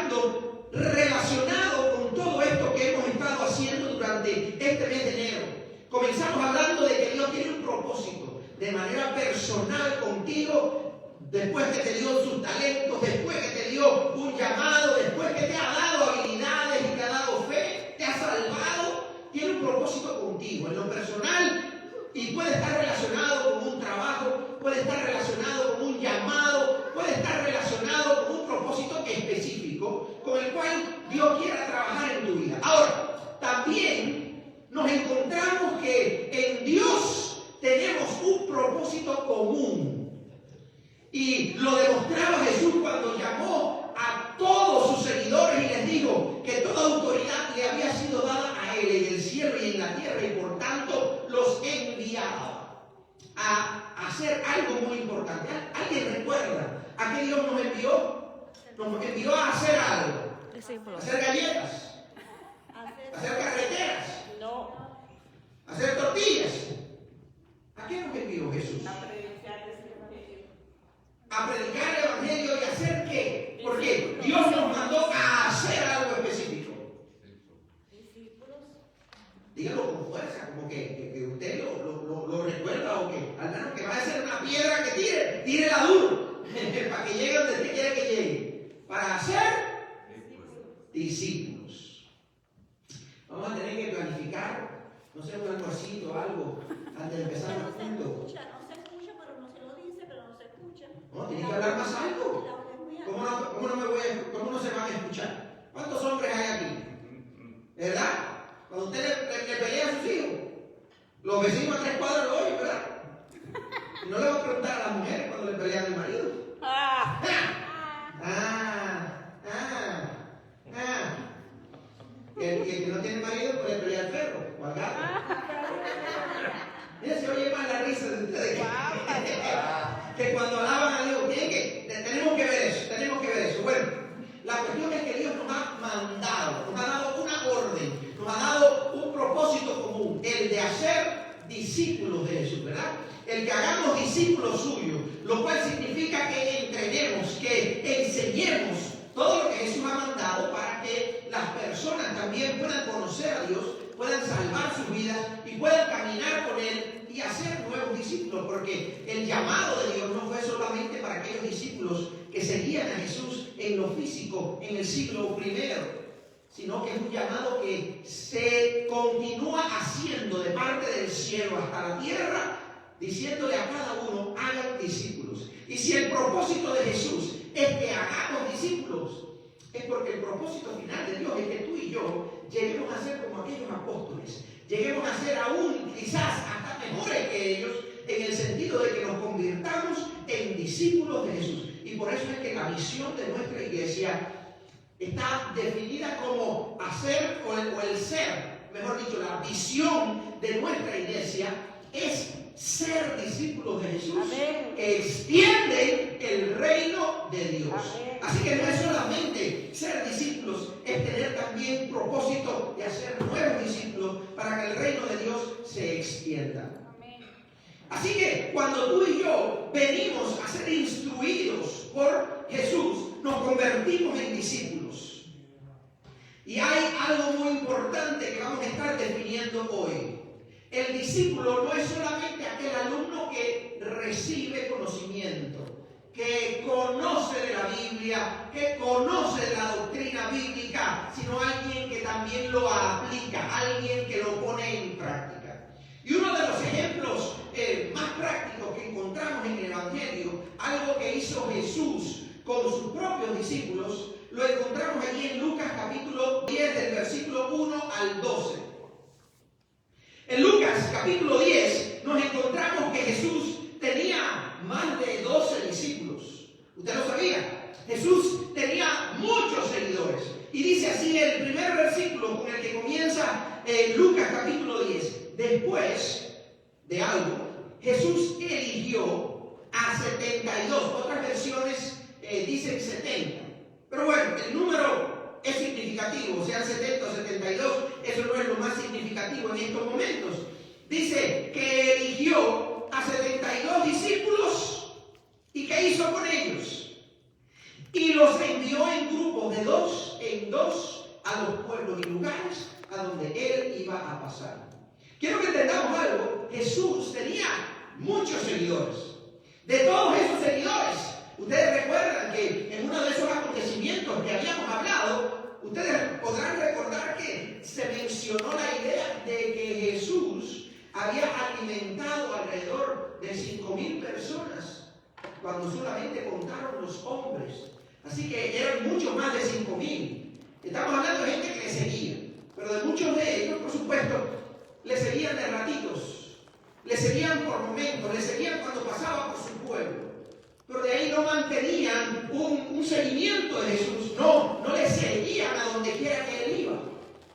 hablando relacionado con todo esto que hemos estado haciendo durante este mes de enero. Comenzamos hablando de que Dios tiene un propósito de manera personal contigo, después que te dio sus talentos, después que te dio un llamado, después que te ha dado habilidades y te ha dado fe, te ha salvado. Tiene un propósito contigo en lo personal y puede estar relacionado con un trabajo, puede estar relacionado con un llamado, puede estar relacionado con un propósito específico con el cual Dios quiera trabajar en tu vida. Ahora, también nos encontramos que en Dios tenemos un propósito común y lo demostraba Jesús cuando llamó a todos sus seguidores y les dijo que toda autoridad le había sido dada a Él en el cielo y en la tierra y por tanto los enviaba a hacer algo muy importante. ¿Alguien recuerda a qué Dios nos envió? Nos envió a hacer algo. A hacer galletas. A hacer carreteras. No. A hacer tortillas. ¿A qué nos envió Jesús? A predicar el evangelio. A predicar el evangelio y hacer qué? Porque Dios nos mandó a hacer algo específico. Discípulos. Dígalo con fuerza, como que usted lo recuerda o que al menos que va a ser una piedra que tírela duro para que llegue donde usted quiere que llegue. Para hacer discípulos. Vamos a tener que planificar, no sé, un almuercito o algo antes de empezar el culto. No se escucha, pero no se lo dice, pero no se escucha. No, tiene que hablar más alto. ¿Cómo no se van a escuchar? ¿Cuántos hombres hay aquí? ¿Verdad? Cuando usted le pelea a sus hijos, los vecinos a 3 cuadras lo oyen, ¿verdad? Y no le va a preguntar a las mujeres cuando le pelean al marido. Y el que no tiene marido puede pelear al perro o al gato. Mira, se oye más la risa de ustedes que cuando alaban a Dios. Tenemos que ver eso. Bueno, la cuestión es que Dios nos ha mandado, nos ha dado una orden, nos ha dado un propósito común, el de hacer discípulos de Jesús, ¿verdad? El que hagamos discípulos suyos, lo cual significa que entrenemos, que enseñemos todo lo que Jesús ha mandado para que las personas también puedan conocer a Dios, puedan salvar sus vidas y puedan caminar con Él y hacer nuevos discípulos, porque el llamado de Dios no fue solamente para aquellos discípulos que seguían a Jesús en lo físico en el siglo I, sino que es un llamado que se continúa haciendo de parte del cielo hasta la tierra, diciéndole a cada uno, hagan discípulos. Y si el propósito de Jesús es que hagamos discípulos, es porque el propósito final de Dios es que tú y yo lleguemos a ser como aquellos apóstoles, lleguemos a ser aún quizás hasta mejores que ellos, en el sentido de que nos convirtamos en discípulos de Jesús. Y por eso es que la misión de nuestra iglesia está definida como hacer o el ser, mejor dicho, la visión de nuestra iglesia es ser discípulos de Jesús. Amén. Que extienden el reino de Dios. Amén. Así que no es solamente ser discípulos, es tener también propósito de hacer nuevos discípulos para que el reino de Dios se extienda. Amén. Así que cuando tú y yo venimos a ser instruidos por Jesús, nos convertimos en discípulos. Y hay algo muy importante que vamos a estar definiendo hoy. El discípulo no es solamente aquel alumno que recibe conocimiento, que conoce de la Biblia, que conoce de la doctrina bíblica, sino alguien que también lo aplica, alguien que lo pone en práctica. Y uno de los ejemplos más prácticos que encontramos en el Evangelio, algo que hizo Jesús con sus propios discípulos, lo encontramos allí en Lucas capítulo 10, del versículo 1 al 12. En Lucas capítulo 10 nos encontramos que Jesús tenía más de 12 discípulos. ¿Usted lo sabía? Jesús tenía muchos seguidores. Y dice así el primer versículo con el que comienza Lucas capítulo 10. Después de algo, Jesús eligió a 72. Otras versiones dicen 70. Pero bueno, el número es significativo, sean 70 o 72, eso no es lo más significativo en estos momentos. Dice que eligió a 72 discípulos y ¿qué hizo con ellos? Y los los envió en grupos de 2 en 2 a los pueblos y lugares a donde Él iba a pasar. Quiero que entendamos algo. Jesús tenía muchos seguidores. De todos esos seguidores, ustedes recuerdan que en uno de esos acontecimientos que habíamos hablado, ustedes podrán recordar que se mencionó la idea de que Jesús había alimentado alrededor de 5,000 personas, cuando solamente contaron los hombres. Así que eran mucho más de 5,000. Estamos hablando de gente que le seguía, pero de muchos de ellos, por supuesto, le seguían de ratitos, le seguían por momentos, le seguían cuando pasaba por su pueblo. Pero de ahí no mantenían un seguimiento de Jesús, no le seguían a donde quiera que Él iba.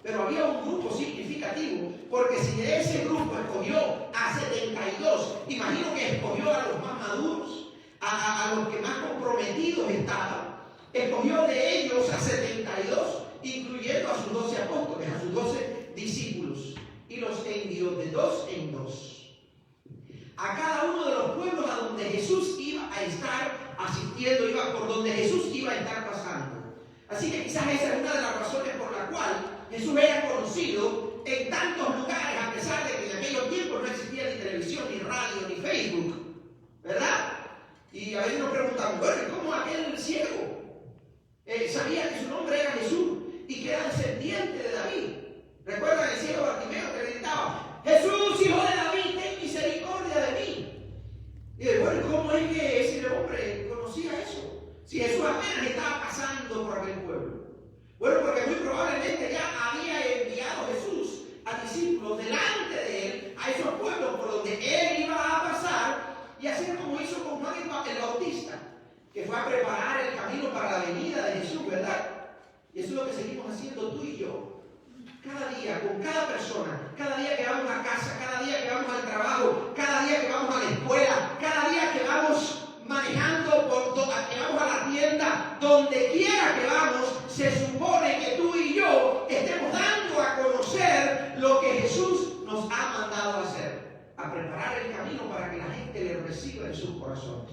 Pero había un grupo significativo, porque si de ese grupo escogió a 72, imagino que escogió a los más maduros, a los que más comprometidos estaban, escogió de ellos a 72, incluyendo a sus 12 apóstoles, a sus 12 discípulos, y los envió de 2 en 2 a cada uno de los pueblos a donde Jesús iba a estar asistiendo, iba por donde Jesús iba a estar pasando. Así que quizás esa es una de las razones por la cual Jesús era conocido en tantos lugares, a pesar de que en aquellos tiempos no existía ni televisión, ni radio, ni Facebook, ¿verdad? Y a veces nos preguntamos, bueno, ¿cómo aquel ciego sabía que su nombre era Jesús y que era descendiente de David? ¿Recuerdan el ciego Bartimeo que gritaba, Jesús, hijo de David, ten misericordia de mí? Y de bueno, ¿cómo es que ese hombre conocía eso? Si Jesús apenas estaba pasando por aquel pueblo. Bueno, porque muy probablemente ya había enviado Jesús a discípulos delante de Él, a esos pueblos por donde Él iba a pasar, y así como hizo con Juan el Bautista, que fue a preparar el camino para la venida de Jesús, ¿verdad? Y eso es lo que seguimos haciendo tú y yo. Cada día, con cada persona, cada día que vamos a casa, cada día que vamos al trabajo, cada día que vamos a la escuela, cada día que vamos manejando, que vamos a la tienda, donde quiera que vamos, se supone que tú y yo estemos dando a conocer lo que Jesús nos ha mandado a hacer, a preparar el camino para que la gente le reciba en sus corazones.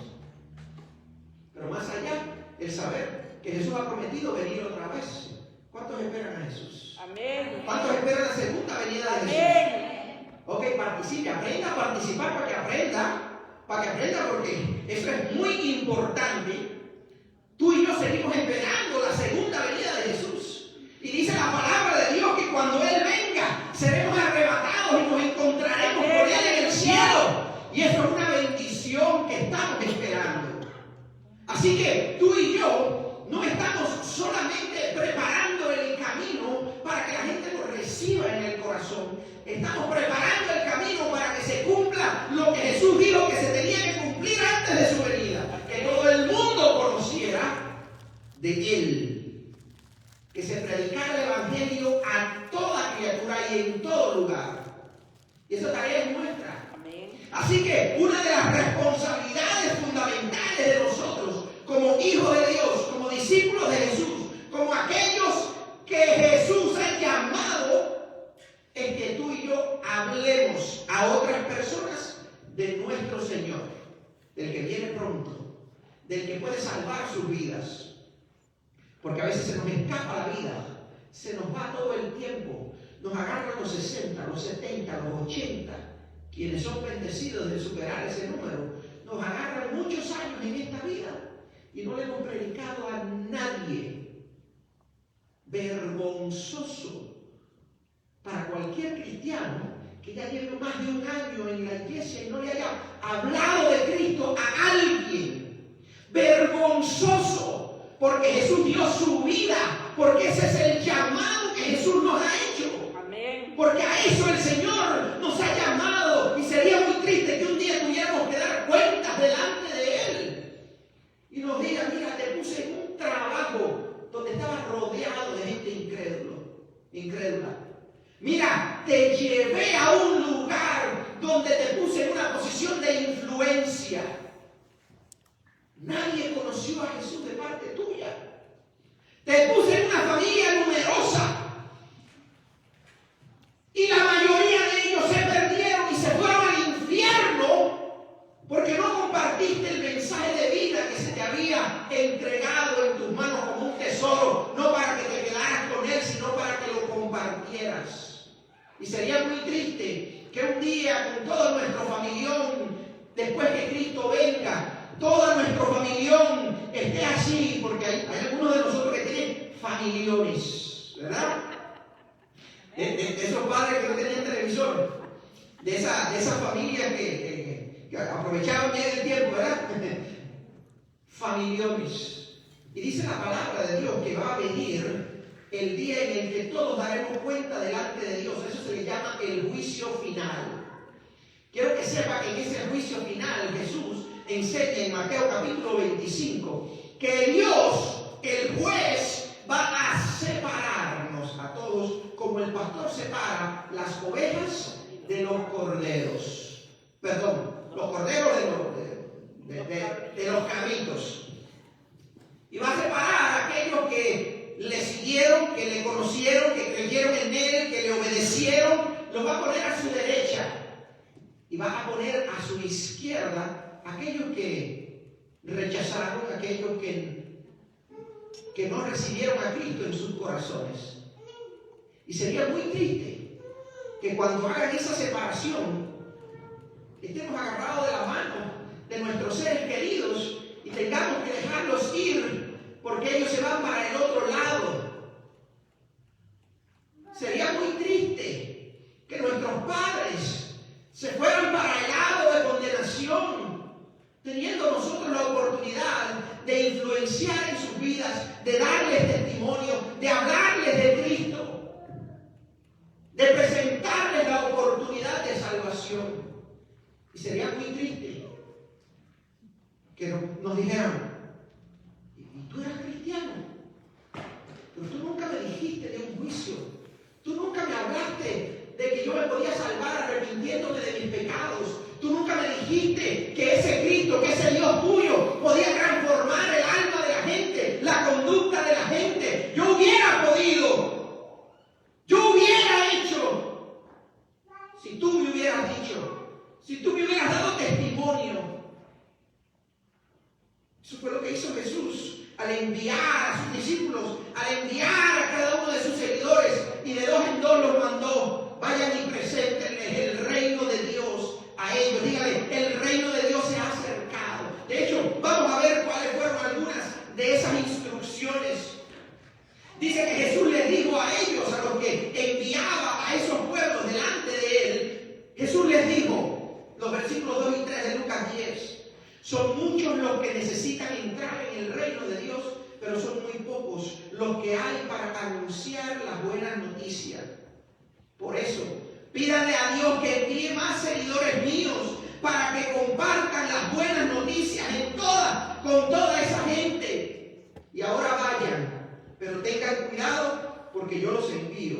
Pero más allá, el saber que Jesús ha prometido venir otra vez. ¿Cuántos esperan a Jesús? Amén. ¿Cuántos esperan la segunda venida de Jesús? Amén. Ok, participe, aprenda a participar para que aprenda, porque eso es muy importante. Tú y yo seguimos esperando la segunda venida de Jesús. Y dice la palabra de Dios que cuando Él venga, seremos arrebatados y nos encontraremos con Él en el cielo. Y eso es una bendición que estamos esperando. Así que tú y yo no estamos solamente preparando el camino para que la gente lo reciba en el corazón. Estamos preparando el camino para que se cumpla lo que Jesús dijo que se tenía que cumplir antes de su venida. Que todo el mundo conociera de Él. Que se predicara el Evangelio a toda criatura y en todo lugar. Y esa tarea es nuestra. Amén. Así que una de las responsabilidades fundamentales de nosotros, como hijos de Dios, como discípulos de Jesús, como aquellos que Jesús ha llamado, es que tú y yo hablemos a otras personas de nuestro Señor, del que viene pronto, del que puede salvar sus vidas. Porque a veces se nos escapa la vida, se nos va todo el tiempo, nos agarran los 60, los 70, los 80, quienes son bendecidos de superar ese número, nos agarran muchos años en esta vida y no le hemos predicado a nadie. Vergonzoso para cualquier cristiano que ya lleve más de un año en la iglesia y no le haya hablado de Cristo a alguien. Vergonzoso, porque Jesús dio su vida, porque ese es el llamado que Jesús nos ha hecho. Amén. Porque a eso el Señor nos ha llamado, y sería muy triste que un día tuviéramos que dar cuentas delante de Él y nos diga, mira, te puse en un trabajo donde estabas rodeado de gente incrédula. Mira, te llevé a un lugar donde te puse en una posición de influencia. Nadie conoció a Jesús de parte tuya. Te puse en una familia numerosa y la mayoría de ellos se perdieron y se fueron al infierno porque no compartiste el mensaje de vida que se te había entregado en tus manos Y sería muy triste que un día con todo nuestro familión, después que Cristo venga, todo nuestro familión esté así, porque hay algunos de nosotros que tienen familiones, ¿verdad? De esos padres que no tenían televisor, de esa familia que aprovechaban bien el tiempo, ¿verdad? Familiones. Y dice la palabra de Dios que va a venir el día en el que todos daremos cuenta delante de Dios. Eso se le llama el juicio final. Quiero que sepa que en ese juicio final Jesús enseña en Mateo capítulo 25 que Dios, el juez, va a separarnos a todos como el pastor separa las ovejas de los corderos. Perdón, los corderos de los cabritos. Y va a separar a aquellos que le siguieron, que le conocieron, que creyeron en él, que le obedecieron. Los va a poner a su derecha. Y va a poner a su izquierda a aquellos que rechazaron, aquellos que no recibieron a Cristo en sus corazones. Y sería muy triste que cuando hagan esa separación estemos agarrados de la mano de nuestros seres queridos y tengamos que dejarlos ir porque ellos se van para el otro lado. Sería muy triste que nuestros padres se fueran para el lado de condenación, teniendo nosotros la oportunidad de influenciar en sus vidas, de darles testimonio, de hablarles de Cristo, de presentarles la oportunidad de salvación. Y sería muy triste que nos dijeran: ¿y tú eras cristiano? Pero tú nunca me dijiste de un juicio. Tú nunca me hablaste de que yo me podía salvar arrepintiéndome de mis pecados. Tú nunca me dijiste que ese Cristo, que ese Dios tuyo podía transformar el alma de la gente, la conducta de la gente. Yo hubiera podido. Yo hubiera hecho. Si tú me hubieras dicho, si tú me hubieras dado testimonio. Eso fue lo que hizo Jesús al enviar a sus discípulos, al enviar a cada uno de sus seguidores, y de dos en dos los mandó: vayan y preséntenles el reino de Dios a ellos. Dígale: el reino de Dios se ha acercado. De hecho, vamos a ver cuáles fueron algunas de esas instrucciones. Dice que Jesús les dijo a ellos, a los que enviaba a esos pueblos delante de él, Jesús les dijo, los versículos 2 y 3 de Lucas 10, son muchos los que necesitan entrar en el reino de Dios, pero son muy pocos los que hay para anunciar las buenas noticias. Por eso, pídanle a Dios que envíe más seguidores míos para que compartan las buenas noticias con toda esa gente. Y ahora vayan, pero tengan cuidado porque yo los envío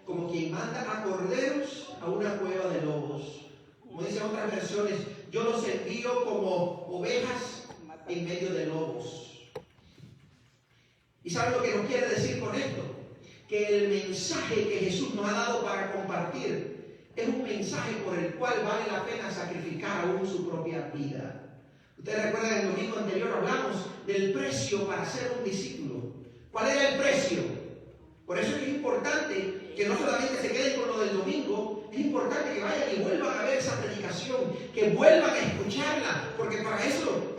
como quien manda a corderos a una cueva de lobos. Como dicen otras versiones, yo los envío como ovejas en medio de lobos. ¿Y saben lo que nos quiere decir con esto? Que el mensaje que Jesús nos ha dado para compartir es un mensaje por el cual vale la pena sacrificar aún su propia vida. Ustedes recuerdan, el domingo anterior hablamos del precio para ser un discípulo. ¿Cuál era el precio? Por eso es importante que no solamente se queden con lo del domingo, es importante que vayan y vuelvan a ver esa predicación, que vuelvan a escucharla, porque para eso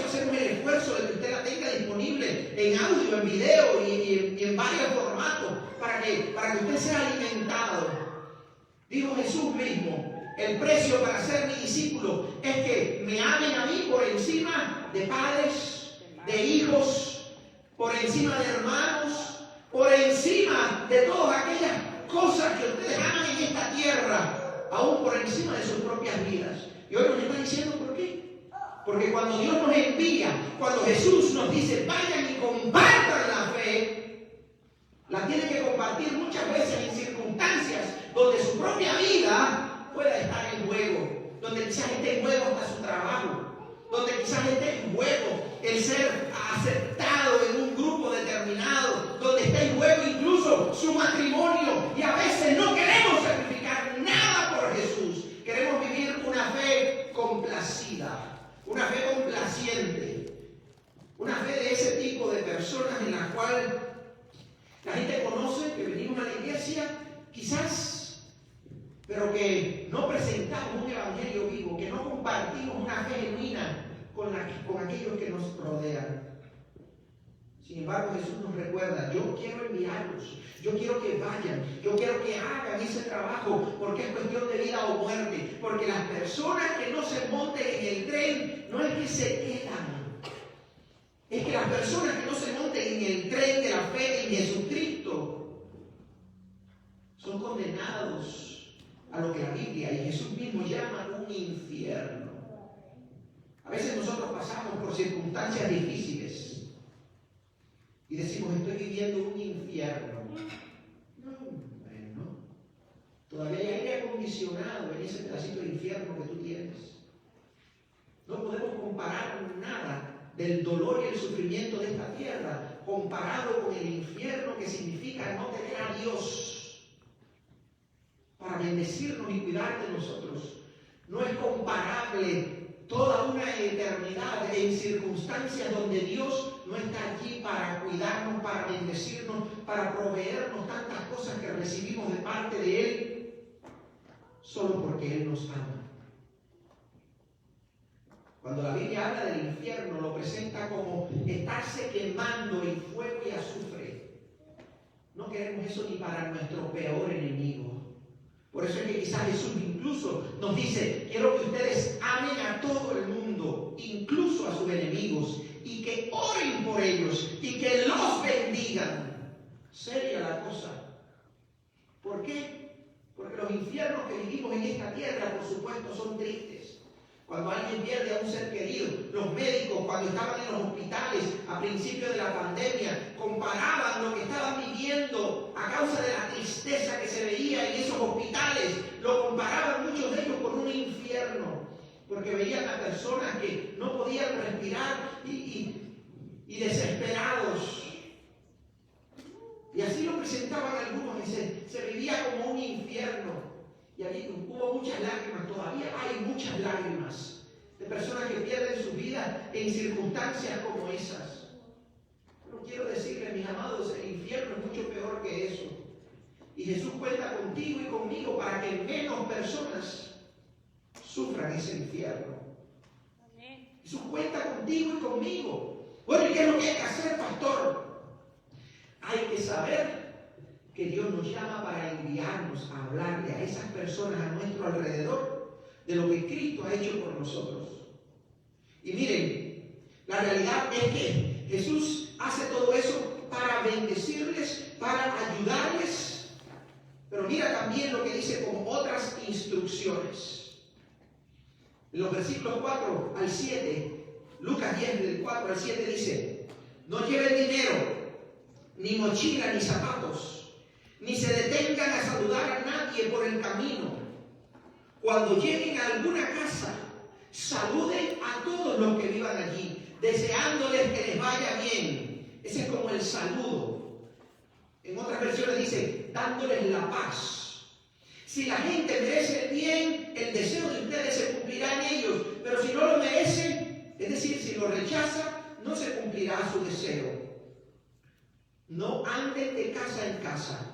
hacemos el esfuerzo de que usted la tenga disponible en audio, en video y en varios formatos, para que usted sea alimentado. Dijo Jesús mismo: el precio para ser mi discípulo es que me amen a mí por encima de padres, de hijos, por encima de hermanos, por encima de todas aquellas cosas que ustedes aman en esta tierra, aún por encima de sus propias vidas. Y hoy nos está diciendo por qué. Porque cuando Dios nos envía, cuando Jesús nos dice vayan y compartan la fe, la tienen que compartir muchas veces en circunstancias donde su propia vida pueda estar en juego, donde quizás esté en juego hasta su trabajo, donde quizás esté en juego el ser aceptado en un grupo determinado, donde está en juego incluso su matrimonio, y a veces no queremos sacrificar nada por Jesús. Queremos vivir una fe complacida, una fe complaciente, una fe de ese tipo de personas en la cual la gente conoce que venimos a la iglesia, quizás, pero que no presentamos un evangelio vivo, que no compartimos una fe genuina con aquellos que nos rodean. Sin embargo, Jesús nos recuerda, yo quiero enviarlos, yo quiero que vayan, yo quiero que hagan ese trabajo, porque es cuestión de vida o muerte, porque las personas que no se monten en el tren no es que se quedan, es que las personas que no se monten en el tren de la fe en Jesucristo son condenados a lo que la Biblia y Jesús mismo llama un infierno. A veces nosotros pasamos por circunstancias difíciles y decimos, estoy viviendo un infierno. No, bueno, todavía hay aire acondicionado en ese pedacito de infierno que tú tienes. No podemos comparar nada del dolor y el sufrimiento de esta tierra comparado con el infierno que significa no tener a Dios para bendecirnos y cuidar de nosotros. No es comparable toda una eternidad en circunstancias donde Dios no está allí para cuidarnos, para bendecirnos, para proveernos tantas cosas que recibimos de parte de Él, solo porque Él nos ama. Cuando la Biblia habla del infierno, lo presenta como estarse quemando en fuego y azufre. No queremos eso ni para nuestro peor enemigo. Por eso es que quizás Jesús incluso nos dice, quiero que ustedes amen a todo el mundo, incluso a sus enemigos, y que oren por ellos, y que los bendigan. Seria la cosa. ¿Por qué? Porque los infiernos que vivimos en esta tierra, por supuesto, son tristes. Cuando alguien pierde a un ser querido, los médicos cuando estaban en los hospitales a principios de la pandemia comparaban lo que estaban viviendo a causa de la tristeza que se veía en esos hospitales, lo comparaban muchos de ellos con un infierno, porque veían a personas que no podían respirar y desesperados. Y así lo presentaban algunos, y se vivía como un infierno. Y ahí hubo muchas lágrimas, todavía hay muchas lágrimas de personas que pierden su vida en circunstancias como esas. Pero quiero decirles, mis amados, el infierno es mucho peor que eso. Y Jesús cuenta contigo y conmigo para que menos personas sufran ese infierno. Jesús cuenta contigo y conmigo. Bueno, ¿y qué es lo que hay que hacer, pastor? Hay que saber que Dios nos llama para enviarnos a hablarle a esas personas a nuestro alrededor de lo que Cristo ha hecho por nosotros. Y miren, la realidad es que Jesús hace todo eso para bendecirles, para ayudarles, pero mira también lo que dice como otras instrucciones. En los versículos 4 al 7, Lucas 10 del 4 al 7 dice, no lleven dinero, ni mochila, ni zapatos, ni se detengan a saludar a nadie por el camino. Cuando lleguen a alguna casa, saluden a todos los que vivan allí, deseándoles que les vaya bien. Ese es como el saludo. En otras versiones dice, dándoles la paz. Si la gente merece el bien, el deseo de ustedes se cumplirá en ellos, pero si no lo merecen, es decir, si lo rechaza, no se cumplirá su deseo. No anden de casa en casa.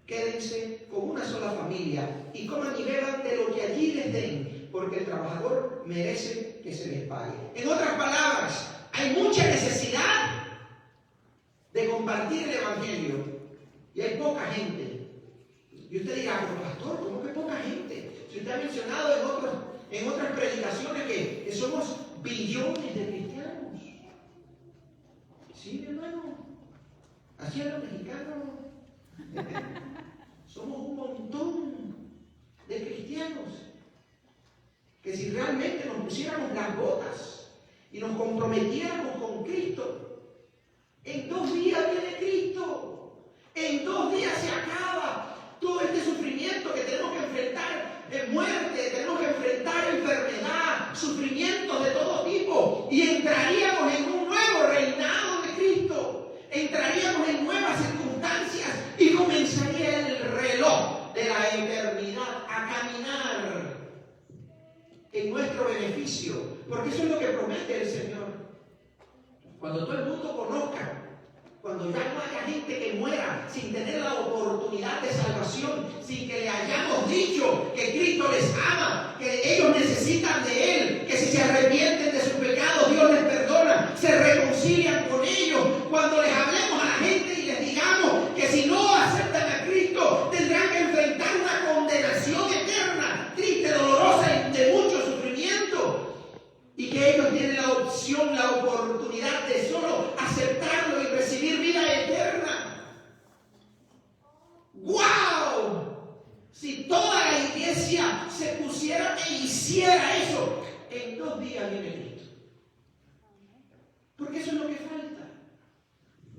Quédense con una sola familia y coman y beban de lo que allí les den, porque el trabajador merece que se les pague. En otras palabras, hay mucha necesidad de compartir el evangelio y hay poca gente. Y usted dirá, pero pastor, ¿cómo que poca gente? Si usted ha mencionado en otras predicaciones que somos billones de cristianos. Sí, mi hermano. Así a los mexicanos. Somos un montón de cristianos que si realmente nos pusiéramos las botas y nos comprometiéramos con Cristo, en 2 días viene Cristo, en 2 días se acaba todo este sufrimiento que tenemos que enfrentar, muerte, tenemos que enfrentar enfermedad, sufrimientos de todo tipo, y entraríamos en un nuevo reinado de Cristo, entraríamos en nuevas circunstancias y comenzaría el reloj de la eternidad a caminar en nuestro beneficio, porque eso es lo que promete el Señor. Cuando todo el mundo conozca, cuando ya no haya gente gente que muera sin tener la oportunidad de salvación, sin que le hayamos dicho que Cristo les ama, que ellos necesitan de Él, que si se arrepienten de sus pecados, Dios les perdona, se reconcilian con ellos. Cuando les hablemos a la gente y les digamos que si no aceptan a Cristo, tendrán que enfrentar una condenación eterna, triste, dolorosa y de mucho sufrimiento. Y que ellos tienen la opción, la oportunidad de solo aceptarlo y recibir vida eterna. ¡Wow! Si toda la iglesia se pusiera e hiciera eso, en 2 días viene Cristo. Porque eso es lo que falta.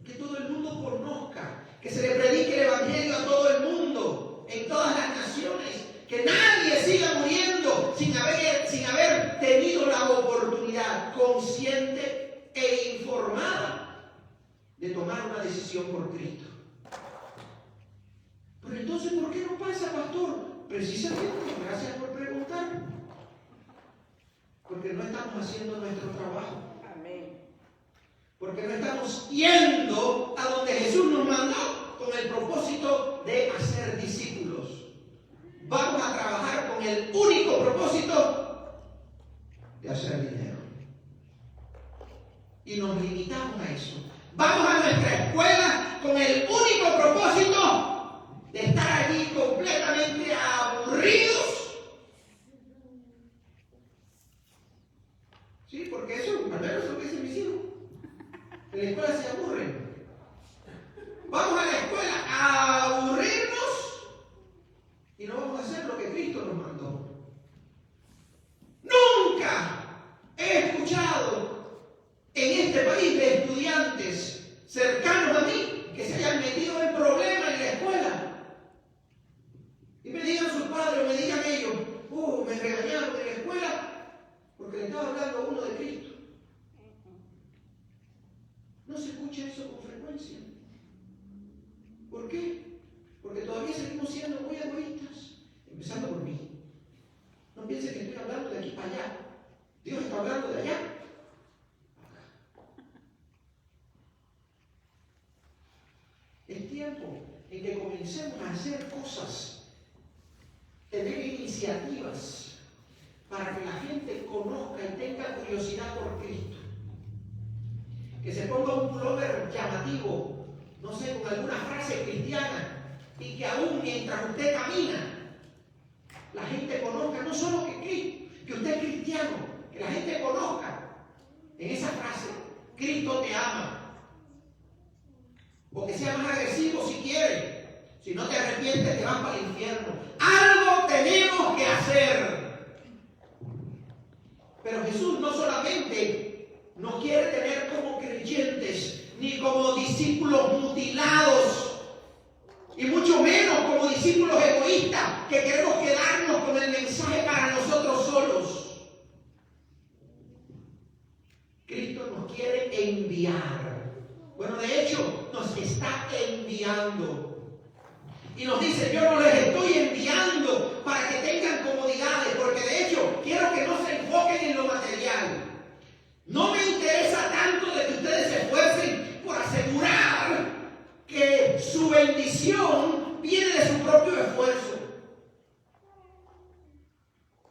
Que todo el mundo conozca, que se le predique el evangelio a todo el mundo, en todas las naciones. Que nadie siga muriendo sin haber tenido la oportunidad consciente e informada de tomar una decisión por Cristo. Pero entonces, ¿por qué no pasa, pastor? Precisamente, gracias por preguntar. Porque no estamos haciendo nuestro trabajo. Amén. Porque no estamos yendo a donde Jesús nos mandó con el propósito de hacer discípulos. Vamos a trabajar con el único propósito de hacer dinero. Y nos limitamos a eso. Vamos a nuestra escuela con el único propósito de estar allí completamente aburridos. Sí, porque eso, al menos es lo que dicen mis hijos. En la escuela se aburren. Vamos a la escuela a aburrirnos y no vamos a hacer lo que Cristo nos mandó. Nunca he escuchado en este país de estudiantes cercanos a mí que se hayan metido en problemas en la escuela y me digan sus padres o me digan ellos, me regañaron en la escuela porque le estaba hablando a uno de Cristo. No se escucha eso con frecuencia. ¿Por qué? Porque todavía seguimos siendo muy egoístas, empezando por mí. No piensen que estoy hablando de aquí para allá. Dios está hablando de allá. Es tiempo en que comencemos a hacer cosas, tener iniciativas para que la gente conozca y tenga curiosidad por Cristo. Que se ponga un pullover llamativo, no sé, con alguna frase cristiana, y que aún mientras usted camina, la gente conozca no solo que usted es cristiano, que la gente conozca en esa frase, Cristo te ama. O que sea más agresivo si quiere. Si no te arrepientes, te vas para el infierno. Algo tenemos que hacer. Pero Jesús no solamente nos quiere tener como creyentes, ni como discípulos mutilados, y mucho menos como discípulos egoístas que queremos quedarnos con el mensaje para nosotros solos. Cristo nos quiere enviar. Bueno, de hecho, nos está enviando. Y nos dice, yo no les estoy enviando para que tengan comodidades, porque de hecho, quiero que no se enfoquen en lo material. No me interesa tanto de que ustedes se esfuercen por asegurar que su bendición viene de su propio esfuerzo.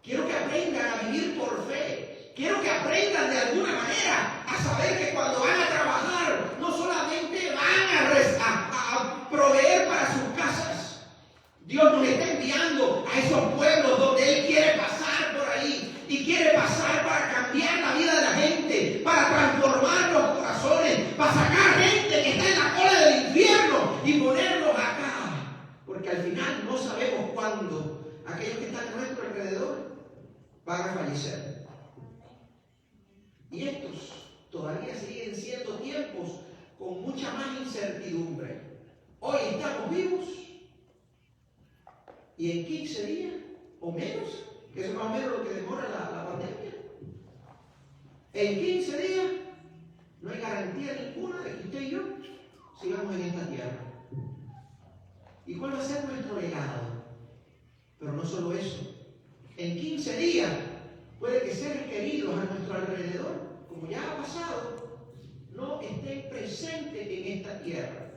Quiero que aprendan a vivir por fe. Quiero que aprendan de alguna manera a saber que cuando van a trabajar no solamente van a proveer para sus casas. Dios nos está enviando a esos pueblos donde Él quiere pasar por ahí y quiere pasar para cambiar la vida de la gente, para transformar los corazones, para sacar gente que está en la cola del infierno y ponerlos acá. Porque al final no sabemos cuándo aquellos que están a nuestro alrededor van a fallecer. Y estos todavía siguen siendo tiempos con mucha más incertidumbre. Hoy estamos vivos y en 15 días o menos, que es más o menos lo que demora la pandemia, en 15 días no hay garantía ninguna de que usted y yo sigamos en esta tierra. ¿Y cuál va a ser nuestro legado? Pero no solo eso. En 15 días puede que seres queridos a nuestro alrededor, como ya ha pasado, no estén presentes en esta tierra.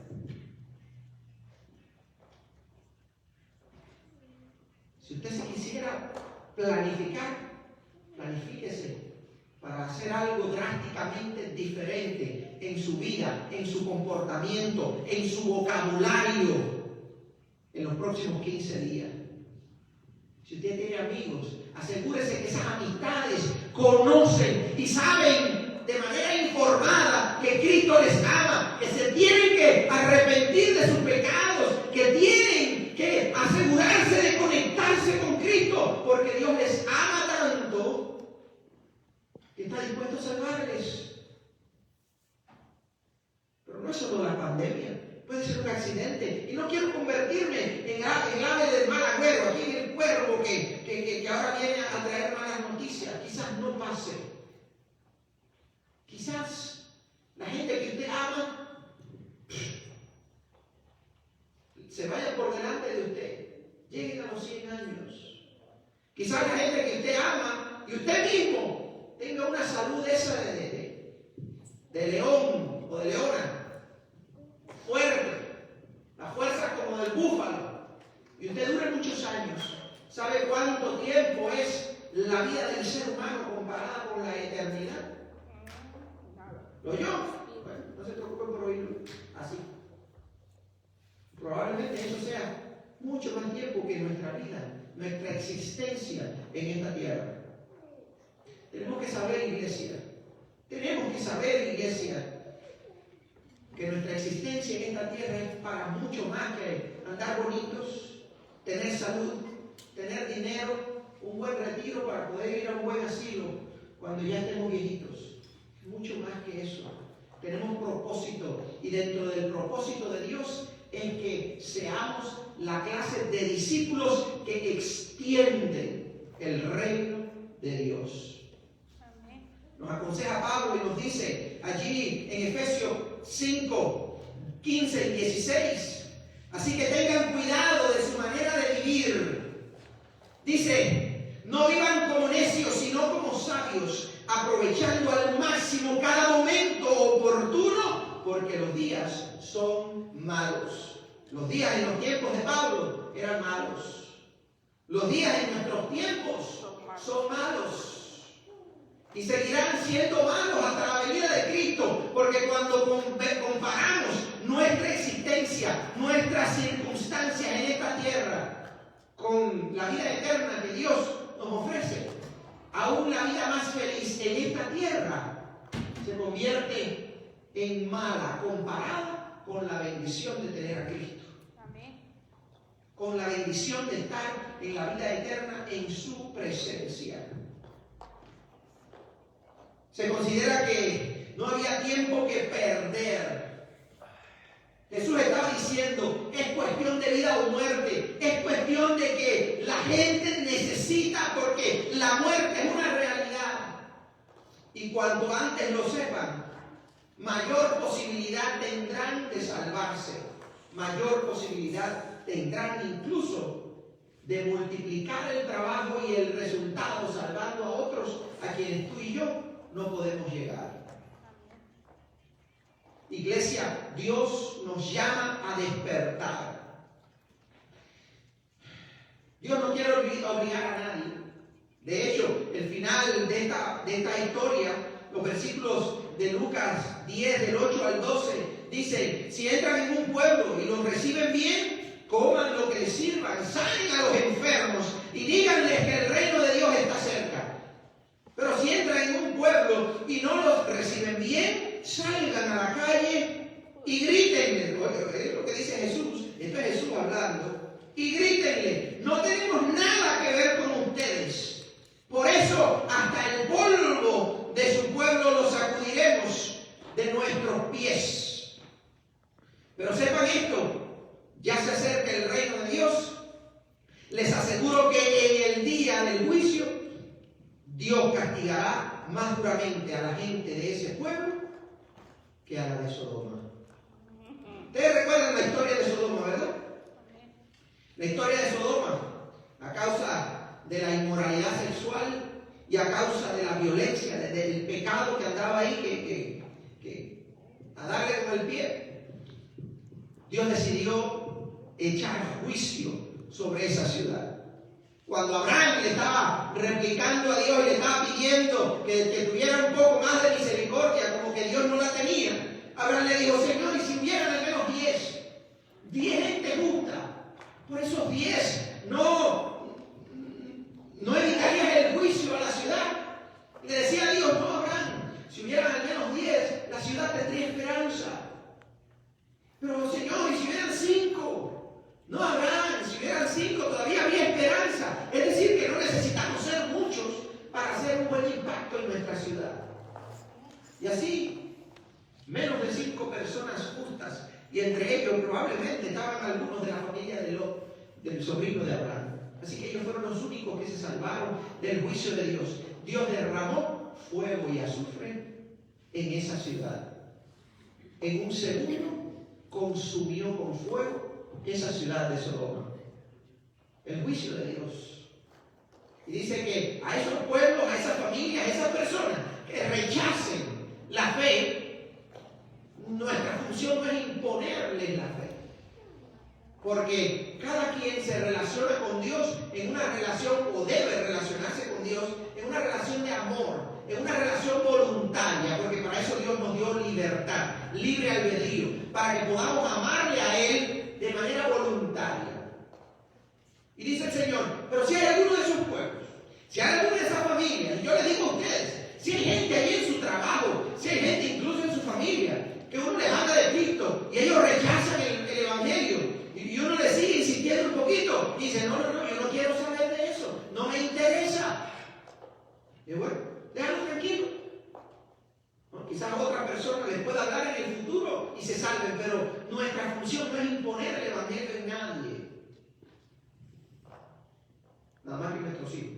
usted se quisiera planificar, planifíquese para hacer algo drásticamente diferente en su vida, en su comportamiento, en su vocabulario en los próximos 15 días. Si usted tiene amigos, asegúrese que esas amistades conocen y saben de manera informada que Cristo les ama, que se tienen que arrepentir de sus pecados, que tienen que asegurarse de conectarse con Cristo, porque Dios les ama tanto que está dispuesto a salvarles. Pero no es solo la pandemia, puede ser un accidente. Y no quiero convertirme en ave del mal agüero, aquí en el cuervo que ahora viene a traer malas noticias. Quizás no pase. Quizás la gente que usted ama se vaya por delante de usted, lleguen a los 100 años. Quizás la gente que usted ama y usted mismo tenga una salud esa de león o de leona, fuerte, la fuerza como del búfalo, y usted dure muchos años. ¿Sabe cuánto tiempo es la vida del ser humano comparada con la eternidad? ¿Lo oyó? Bueno, no se preocupen por oírlo así. Probablemente eso sea mucho más tiempo que nuestra vida, nuestra existencia en esta tierra. Tenemos que saber, iglesia, que nuestra existencia en esta tierra es para mucho más que andar bonitos, tener salud, tener dinero, un buen retiro para poder ir a un buen asilo cuando ya estemos viejitos. Mucho más que eso. Tenemos propósito, y dentro del propósito de Dios es que seamos la clase de discípulos que extienden el reino de Dios. Nos aconseja Pablo y nos dice allí en Efesios 5, 15 y 16. Así que tengan cuidado de su manera de vivir. Dice, no vivan como necios, sino como sabios, aprovechando al máximo cada momento oportuno, porque los días son malos. Los días en los tiempos de Pablo eran malos. Los días en nuestros tiempos son malos. Y seguirán siendo malos hasta la venida de Cristo, porque cuando comparamos nuestra existencia, nuestras circunstancias en esta tierra, con la vida eterna que Dios nos ofrece, aún la vida más feliz en esta tierra se convierte en mala comparada con la bendición de tener a Cristo. Amén. Con la bendición de estar en la vida eterna en su presencia. Se considera que no había tiempo que perder. Jesús estaba diciendo, es cuestión de vida o muerte, es cuestión de que la gente necesita, porque la muerte es una realidad. Y cuanto antes lo sepan, mayor posibilidad tendrán de salvarse, mayor posibilidad tendrán incluso de multiplicar el trabajo y el resultado, salvando a otros a quienes tú y yo no podemos llegar. Iglesia, Dios nos llama a despertar. Dios no quiere obligar a nadie. De hecho, el final de esta historia, los versículos de Lucas 10, del 8 al 12, dice, si entran en un pueblo y los reciben bien, coman lo que les sirvan, salen a los enfermos y díganles que el reino de Dios está cerca. Pero si entran en un pueblo y no los reciben bien, salgan a la calle y grítenle. Es lo que dice Jesús. Esto es Jesús hablando. Y grítenle, no tenemos nada que ver con ustedes. Por eso, hasta el polvo de su pueblo lo sacudiremos de nuestros pies. Pero sepan esto, ya se acerca el reino de Dios. Les aseguro que en el día del juicio, Dios castigará más duramente a la gente de ese pueblo que a la de Sodoma. Ustedes recuerdan la historia de Sodoma, ¿verdad? La historia de Sodoma, a causa de la inmoralidad sexual y a causa de la violencia, del pecado que andaba ahí, que a darle con el pie, Dios decidió echar juicio sobre esa ciudad. Cuando Abraham le estaba replicando a Dios y le estaba pidiendo que tuviera un poco más de misericordia, como que Dios no la tenía, Abraham le dijo: Señor, y si hubieran al menos 10 gente justa, por esos 10 no evitarías el juicio a la ciudad. Y le decía a Dios: no, Abraham, si hubieran al menos 10, la ciudad tendría esperanza. Pero Señor, ¿y si hubieran 5? No, Abraham, si hubieran 5 todavía había esperanza. Es decir, que no necesitamos ser muchos para hacer un buen impacto en nuestra ciudad. Y así, menos de 5 personas justas, y entre ellos probablemente estaban algunos de la familia de Lot, del sobrino de Abraham. Así que ellos fueron los únicos que se salvaron del juicio de Dios. Dios derramó fuego y azufre en esa ciudad. En un segundo consumió con fuego esa ciudad de Sodoma. El juicio de Dios. Y dice que a esos pueblos, a esas familias, a esas personas que rechacen la fe, nuestra función no es imponerles la fe. Porque cada quien se relaciona con Dios en una relación, o debe relacionarse con Dios en una relación de amor, en una relación voluntaria, porque para eso Dios nos dio libertad, libre albedrío, para que podamos amarle a Él de manera voluntaria. Y dice el Señor: pero si hay alguno de esos pueblos, si hay alguna de esas familias, y yo les digo a ustedes, si hay gente ahí en su trabajo, si hay gente incluso en su familia, que uno les habla de Cristo y ellos rechazan el Evangelio, y uno les sigue insistiendo un poquito, y dice: no, yo no quiero saber de eso, no me interesa. Y bueno, déjalo tranquilo. ¿No? Quizás otra persona les pueda hablar en el futuro y se salven, pero nuestra función no es imponer el Evangelio en nadie. Nada más que nuestros hijos,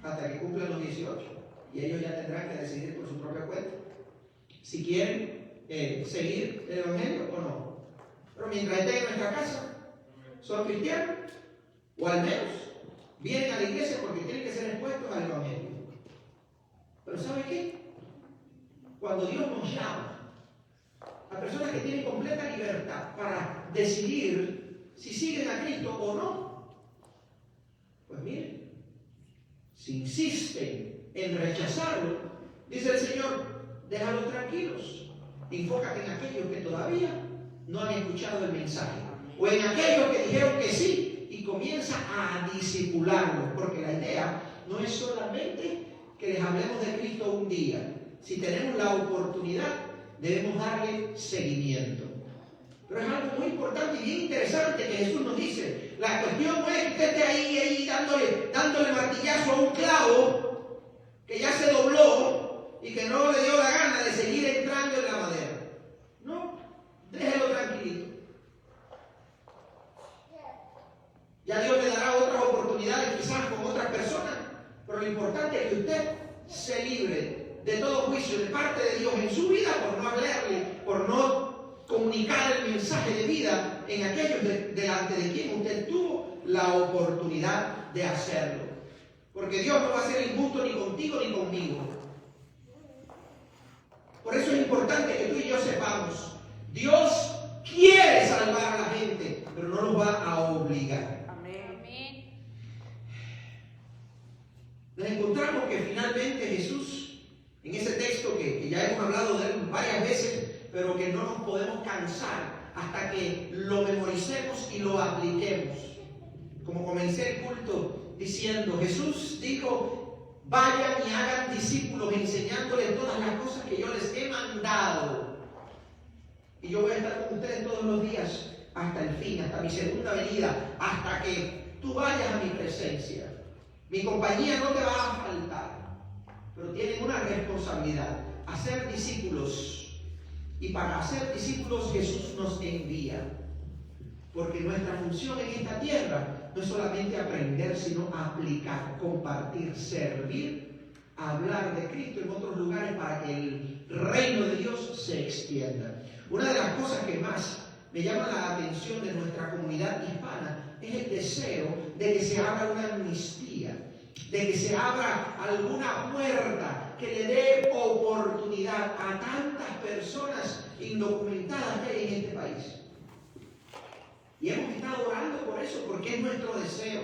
hasta que cumplan los 18. Y ellos ya tendrán que decidir por su propia cuenta si quieren seguir el Evangelio o no. Pero mientras estén en nuestra casa, son cristianos, o al menos vienen a la iglesia porque tienen que ser expuestos al Evangelio. Pero ¿sabe qué? Cuando Dios nos llama a personas que tienen completa libertad para decidir si siguen a Cristo o no, pues miren, si insisten en rechazarlo, dice el Señor: déjalos tranquilos, enfócate en aquellos que todavía no han escuchado el mensaje, o en aquellos que dijeron que sí, y comienza a discipularlos, porque la idea no es solamente que les hablemos de Cristo un día. Si tenemos la oportunidad, debemos darle seguimiento. Pero es algo muy importante y bien interesante que Jesús nos dice: la cuestión no es que usted esté ahí dándole martillazo a un clavo que ya se dobló y que no le dio la gana de seguir entrando en la madera. No, déjelo tranquilito. Ya Dios le dará otras oportunidades, quizás con otras personas, pero lo importante es que usted se libre de todo juicio de parte de Dios en su vida por no hablarle, por no comunicar el mensaje de vida en aquellos delante de quien usted tuvo la oportunidad de hacerlo. Porque Dios no va a ser injusto ni contigo ni conmigo. Por eso es importante que tú y yo sepamos: Dios quiere salvar a la gente, pero no nos va a obligar. Amén. Nos encontramos que finalmente Jesús, en ese texto que ya hemos hablado de él varias veces, pero que no nos podemos cansar hasta que lo memoricemos y lo apliquemos. Como comencé el culto diciendo, Jesús dijo: vayan y hagan discípulos, enseñándoles todas las cosas que yo les he mandado. Y yo voy a estar con ustedes todos los días hasta el fin, hasta mi segunda venida, hasta que tú vayas a mi presencia. Mi compañía no te va a faltar, pero tienen una responsabilidad: hacer discípulos. Y para hacer discípulos Jesús nos envía, porque nuestra función en esta tierra no es solamente aprender, sino aplicar, compartir, servir, hablar de Cristo en otros lugares para que el reino de Dios se extienda. Una de las cosas que más me llama la atención de nuestra comunidad hispana es el deseo de que se abra una amnistía, de que se abra alguna puerta que le dé oportunidad a tantas personas indocumentadas que hay en este país. Y hemos estado orando por eso, porque es nuestro deseo.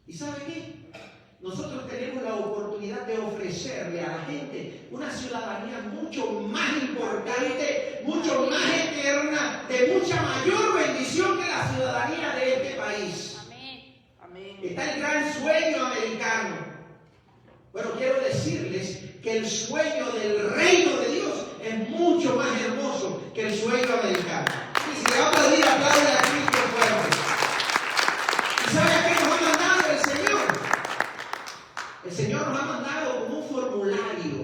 ¿Y sabe qué? Nosotros tenemos la oportunidad de ofrecerle a la gente una ciudadanía mucho más importante, mucho más eterna, de mucha mayor bendición que la ciudadanía de este país. Amén. Está el gran sueño americano. Bueno, quiero decirles que el sueño del reino de Dios es mucho más hermoso que el sueño americano. Y si le va a aplaudir, aplaude a Cristo fuerte. ¿Y sabe a qué nos ha mandado el Señor? El Señor nos ha mandado como un formulario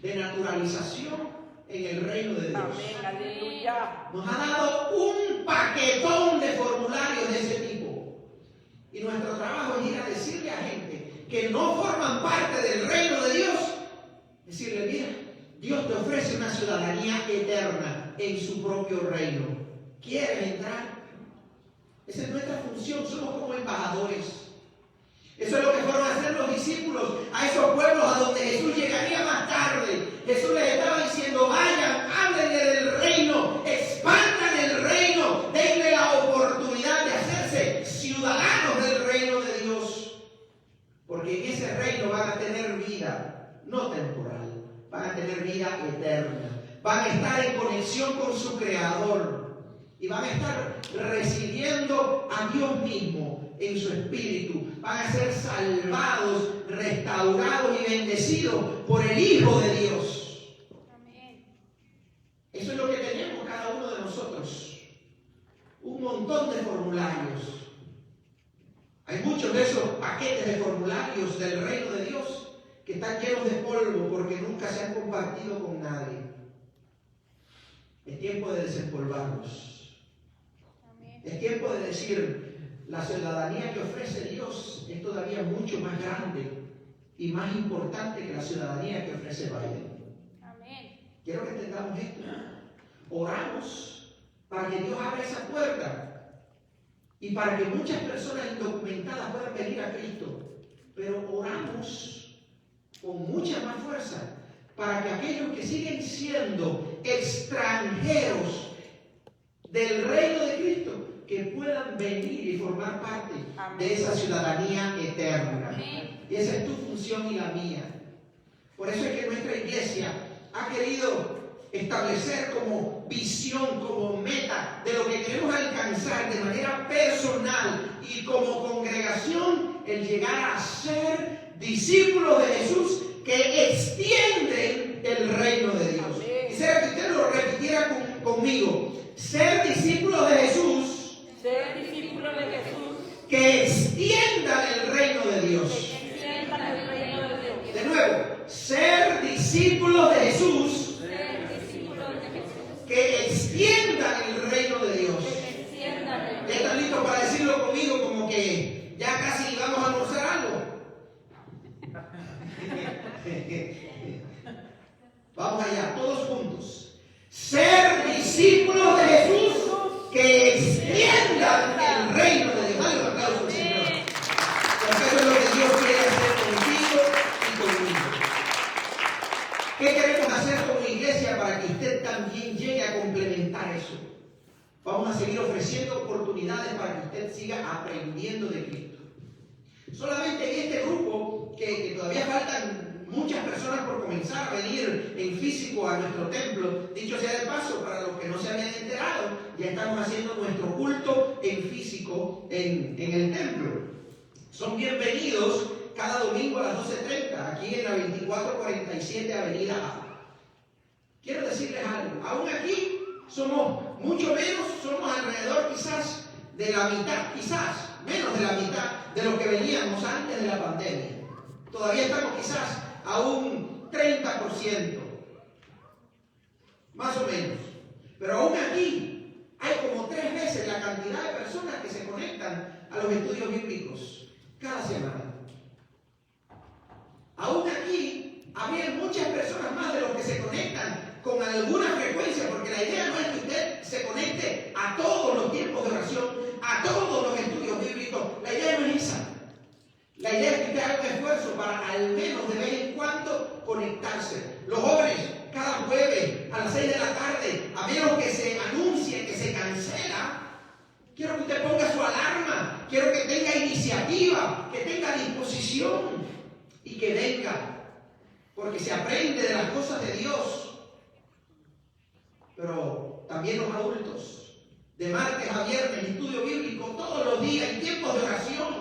de naturalización en el reino de Dios. Amén. Aleluya. Nos ha dado un paquetón de formularios de ese tipo. Y nuestro trabajo es ir a decirle a gente que no forman parte del reino de Dios, decirle, mira, Dios te ofrece una ciudadanía eterna en su propio reino. ¿Quieres entrar? Esa es nuestra función, somos como embajadores. Eso es lo que fueron a hacer los discípulos a esos pueblos a donde Jesús llegaría más tarde. Jesús les estaba diciendo, vayan, háblenle del reino, expandan el reino, denle la oportunidad de hacerse ciudadanos del reino de Dios. Porque en ese reino van a tener vida, no temporal, van a tener vida eterna. Van a estar en conexión con su Creador y van a estar recibiendo a Dios mismo en su espíritu. Van a ser salvados, restaurados y bendecidos por el Hijo de Dios. Amén. Eso es lo que tenemos cada uno de nosotros. Un montón de formularios. Hay muchos de esos paquetes de formularios del reino de Dios que están llenos de polvo porque nunca se han compartido con nadie. Es tiempo de desempolvarlos. Amén. Es tiempo de decir, la ciudadanía que ofrece Dios es todavía mucho más grande y más importante que la ciudadanía que ofrece Biden. Amén. Quiero que entendamos esto. Oramos para que Dios abra esa puerta y para que muchas personas indocumentadas puedan venir a Cristo. Pero oramos con mucha más fuerza para que aquellos que siguen siendo extranjeros del reino de Cristo, que puedan venir y formar parte de esa ciudadanía eterna. Y esa es tu función y la mía. Por eso es que nuestra iglesia ha querido establecer como visión, como meta de lo que queremos alcanzar de manera personal y como congregación, el llegar a ser discípulos de Jesús que extienden el reino de Dios. Quisiera que usted lo repitiera conmigo. Ser discípulos de Jesús, Ser discípulo de Jesús, que extiendan el reino de Dios. que extiendan el reino de Dios. De nuevo, ser discípulos de Jesús, Ser discípulo de Jesús, que extiendan el reino de Dios. que extiendan el ¿Ya reino. están listos para decirlo conmigo como que ya casi vamos a almorzar algo? Vamos allá, todos juntos. Ser discípulos de Jesús, que extiendan el reino de Dios. Dale un aplauso al Señor. Porque eso es lo que Dios quiere hacer contigo y conmigo. ¿Qué queremos hacer como iglesia para que usted también llegue a complementar eso? Vamos a seguir ofreciendo oportunidades para que usted siga aprendiendo de Cristo. Solamente en este grupo, que todavía faltan muchas personas por comenzar a venir en físico a nuestro templo. Dicho sea de paso, para los que no se habían enterado, ya estamos haciendo nuestro culto en físico en el templo. Son bienvenidos cada domingo a las 12:30, aquí en la 2447 Avenida A. Quiero decirles algo, aún aquí somos mucho menos, somos alrededor quizás de la mitad, quizás menos de la mitad de lo que veníamos antes de la pandemia. Todavía estamos quizás a un 30%, más o menos. Pero aún aquí hay como 3 veces la cantidad de personas que se conectan a los estudios bíblicos cada semana. Aún aquí había muchas personas más de los que se conectan con alguna frecuencia, porque la idea no es que usted se conecte a todos los tiempos de oración, a todos los estudios bíblicos. La idea no es esa. La idea es que usted haga un esfuerzo para al menos de vez en cuando conectarse. Los jóvenes, cada jueves a las 6 de la tarde, a menos que se anuncie que se cancela, quiero que usted ponga su alarma, quiero que tenga iniciativa iniciativa, que tenga disposición y que venga, porque se aprende de las cosas de Dios. Pero también los adultos, de martes a viernes, estudio bíblico todos los días, en tiempos de oración,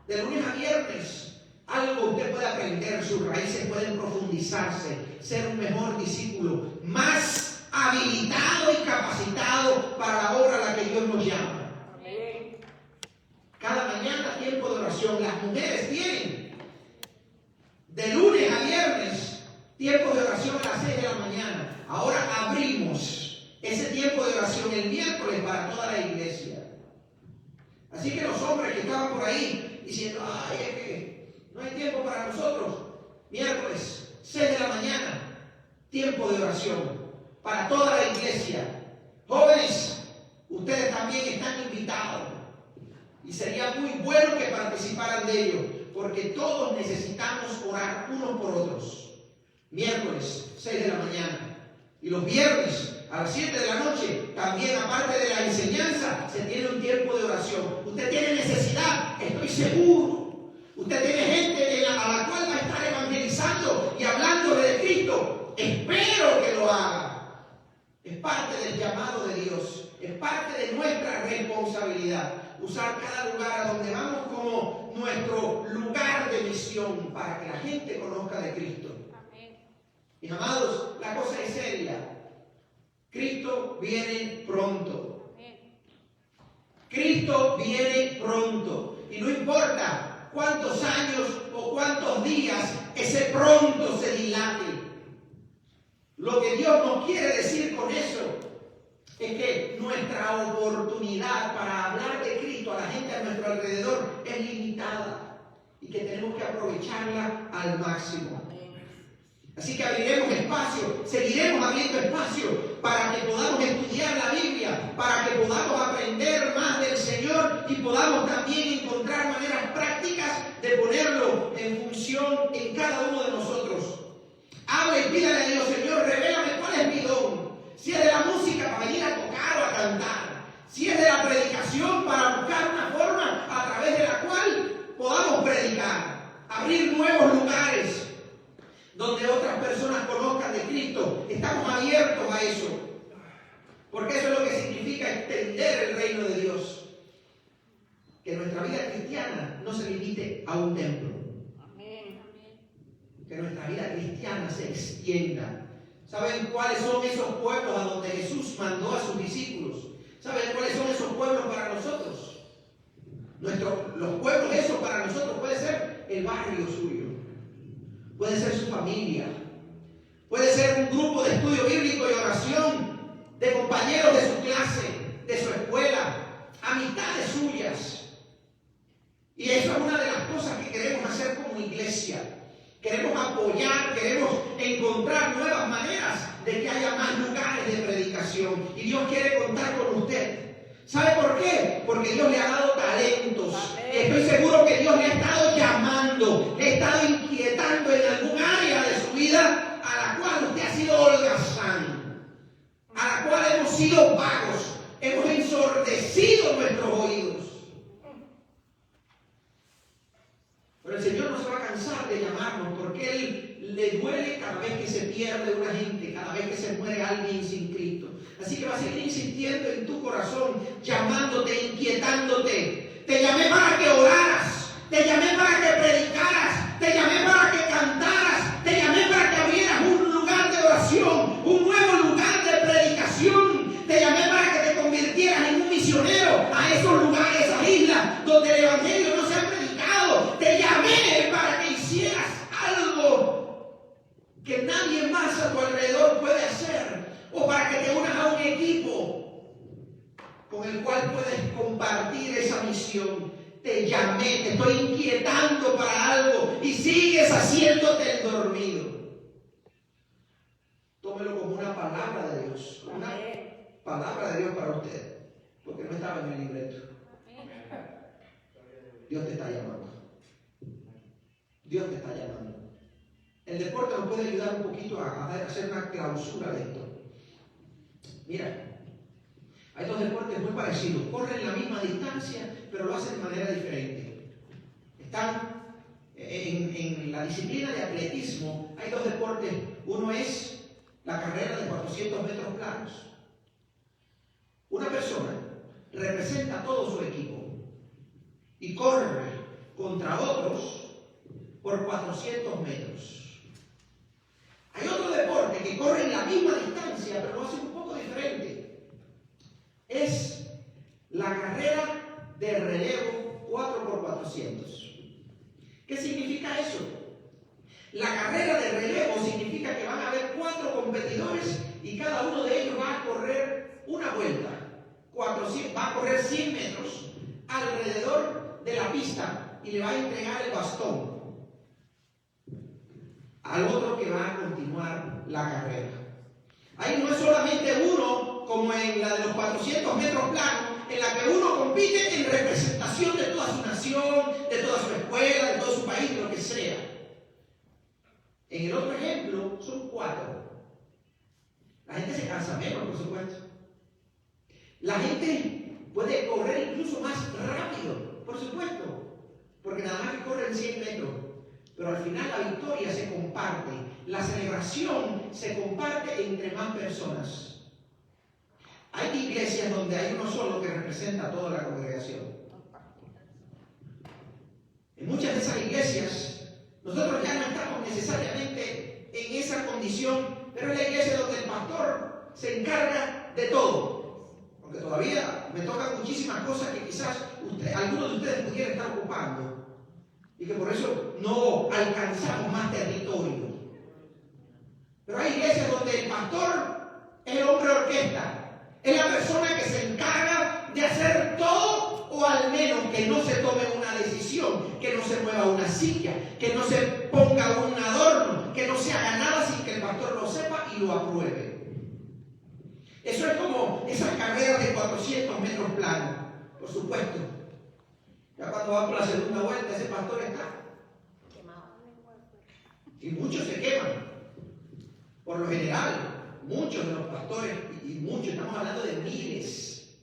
de lunes a viernes. Algo usted puede aprender, sus raíces pueden profundizarse, ser un mejor discípulo, más habilitado y capacitado para la obra a la que Dios nos llama. Amén. Cada mañana tiempo de oración. Las mujeres tienen de lunes a viernes tiempo de oración a las 6 de la mañana. Ahora abrimos ese tiempo de oración el miércoles para toda la iglesia. Así que los hombres que estaban por ahí diciendo, ay, es que no hay tiempo para nosotros, miércoles 6 de la mañana, tiempo de oración para toda la iglesia. Jóvenes, ustedes también están invitados y sería muy bueno que participaran de ello, porque todos necesitamos orar unos por otros. Miércoles 6 de la mañana y los viernes a las 7 de la noche, también aparte de la enseñanza, se tiene un tiempo de oración. Usted tiene necesidad, estoy seguro. Usted tiene gente a la cual va a estar evangelizando y hablándole de Cristo. Espero que lo haga. Es parte del llamado de Dios. Es parte de nuestra responsabilidad. Usar cada lugar a donde vamos como nuestro lugar de misión para que la gente conozca de Cristo. Amén. Mis amados, la cosa es seria. Cristo viene pronto. Amén. Cristo viene pronto. Y no importa cuántos años o cuántos días ese pronto se dilate. Lo que Dios nos quiere decir con eso es que nuestra oportunidad para hablar de Cristo a la gente a nuestro alrededor es limitada y que tenemos que aprovecharla al máximo. Así que abriremos espacio, seguiremos abriendo espacio para que podamos estudiar la Biblia, para que podamos aprender más del Señor y podamos también encontrar maneras prácticas de ponerlo en función en cada uno de nosotros. Hable y pídale a Dios, Señor, revélame cuál es mi don. Si es de la música para venir a tocar o a cantar, si es de la predicación para buscar una forma a través de la cual podamos predicar, abrir nuevos lugares donde otras personas conozcan de Cristo. Estamos abiertos a eso, porque eso es lo que significa extender el reino de Dios. Que nuestra vida cristiana no se limite a un templo. Amén. Que nuestra vida cristiana se extienda. ¿Saben cuáles son esos pueblos a donde Jesús mandó a sus discípulos? ¿Saben cuáles son esos pueblos para nosotros? Los pueblos esos para nosotros puede ser el barrio suyo. Puede ser su familia, puede ser un grupo de estudio bíblico y oración, de compañeros de su clase, de su escuela, amistades suyas. Y eso es una de las cosas que queremos hacer como iglesia. Queremos apoyar, queremos encontrar nuevas maneras de que haya más lugares de predicación. Y Dios quiere contar con usted. ¿Sabe por qué? Porque Dios le ha dado talentos. Estoy seguro que Dios le ha estado llamando, le ha estado inquietando en algún área de su vida a la cual usted ha sido holgazán, a la cual hemos sido vagos, hemos ensordecido nuestros oídos. Pero el Señor no se va a cansar de llamarnos, porque Él le duele cada vez que se pierde una gente, cada vez que se muere alguien sin Cristo. Así que va a seguir insistiendo en tu corazón, llamándote, inquietándote. Te llamé para que oraras, te llamé para que predicaras, te llamé para que cantaras, te llamé para que abrieras un lugar de oración, un nuevo lugar de predicación. Te llamé para que te convirtieras en un misionero a esos lugares, esas islas donde el Evangelio no se ha predicado. Te llamé para que hicieras algo que nadie más a tu alrededor puede hacer, o para que te unas a un equipo con el cual puedes compartir esa misión. Te llamé, te estoy inquietando para algo y sigues haciéndote el dormido. Tómelo como una palabra de Dios, una palabra de Dios para usted, porque no estaba en el libreto. Dios te está llamando. Dios te está llamando. El deporte nos puede ayudar un poquito a hacer una clausura de esto. Mira, hay dos deportes muy parecidos, corren la misma distancia, pero lo hacen de manera diferente. En la disciplina de atletismo hay dos deportes. Uno es la carrera de 400 metros planos. Una persona representa a todo su equipo y corre contra otros por 400 metros. Hay otro deporte que corre en la misma distancia, pero lo hace un poco diferente. Es la carrera de relevo 4x400. ¿Qué significa eso? La carrera de relevo significa que van a haber 4 competidores y cada uno de ellos va a correr una vuelta. Va a correr 100 metros alrededor de la pista y le va a entregar el bastón al otro que va a continuar la carrera. Ahí no es solamente uno, como en la de los 400 metros planos, en la que uno compite en representación de toda su nación, de toda su escuela, de todo su país, de lo que sea. En el otro ejemplo, son 4. La gente se cansa menos, por supuesto. La gente puede correr incluso más rápido, por supuesto, porque nada más que corren 100 metros. Pero al final la victoria se comparte, la celebración se comparte entre más personas. Hay iglesias donde hay uno solo que representa a toda la congregación. En muchas de esas iglesias, nosotros ya no estamos necesariamente en esa condición, pero es la iglesia donde el pastor se encarga de todo. Porque todavía me tocan muchísimas cosas que quizás algunos de ustedes pudieran estar ocupando y que por eso no alcanzamos más territorio. Pero hay iglesias donde el pastor es el hombre orquesta. Es la persona que se encarga de hacer todo, o al menos que no se tome una decisión, que no se mueva una silla, que no se ponga un adorno, que no se haga nada sin que el pastor lo sepa y lo apruebe. Eso es como esas carreras de 400 metros planos, por supuesto. Ya cuando va por la segunda vuelta, ese pastor está quemado. Y muchos se queman. Por lo general, muchos de los pastores, y muchos, estamos hablando de miles,